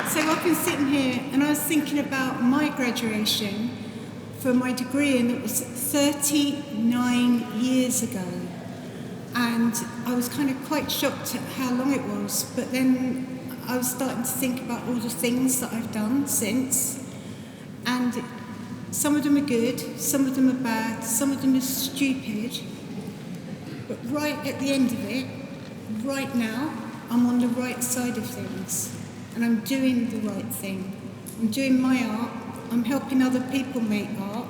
So I've been sitting here and I was thinking about my graduation for my degree, and it was 39 years ago. And I was kind of quite shocked at how long it was, but then I was starting to think about all the things that I've done since. And some of them are good, some of them are bad, some of them are stupid. But right at the end of it, right now, I'm on the right side of things. And I'm doing the right thing. I'm doing my art. I'm helping other people make art.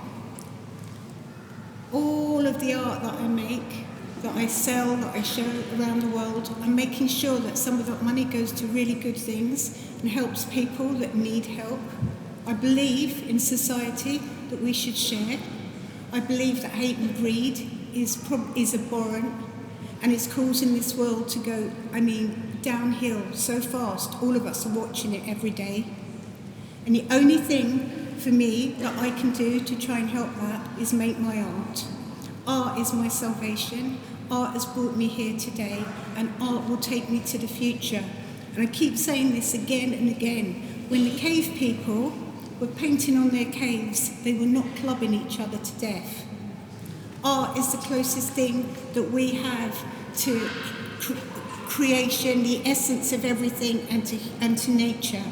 All of the art that I make, that I sell, that I show around the world, I'm making sure that some of that money goes to really good things and helps people that need help. I believe in society that we should share. I believe that hate and greed is abhorrent and it's causing this world to go, downhill so fast. All of us are watching it every day. And the only thing for me that I can do to try and help that is make my art. Art is my salvation. Art has brought me here today, and art will take me to the future. And I keep saying this again and again. When the cave people were painting on their caves, they were not clubbing each other to death. Art is the closest thing that we have to creation, the essence of everything, and to nature.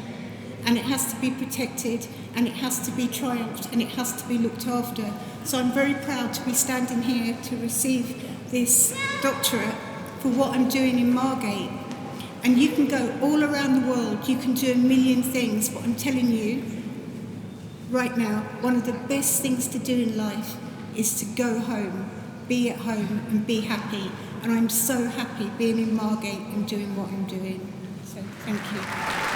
And it has to be protected, and it has to be triumphed, and it has to be looked after. So I'm very proud to be standing here to receive this doctorate for what I'm doing in Margate. And you can go all around the world, you can do a million things, but I'm telling you, right now, one of the best things to do in life is to go home, be at home and be happy. And I'm so happy being in Margate and doing what I'm doing. So thank you.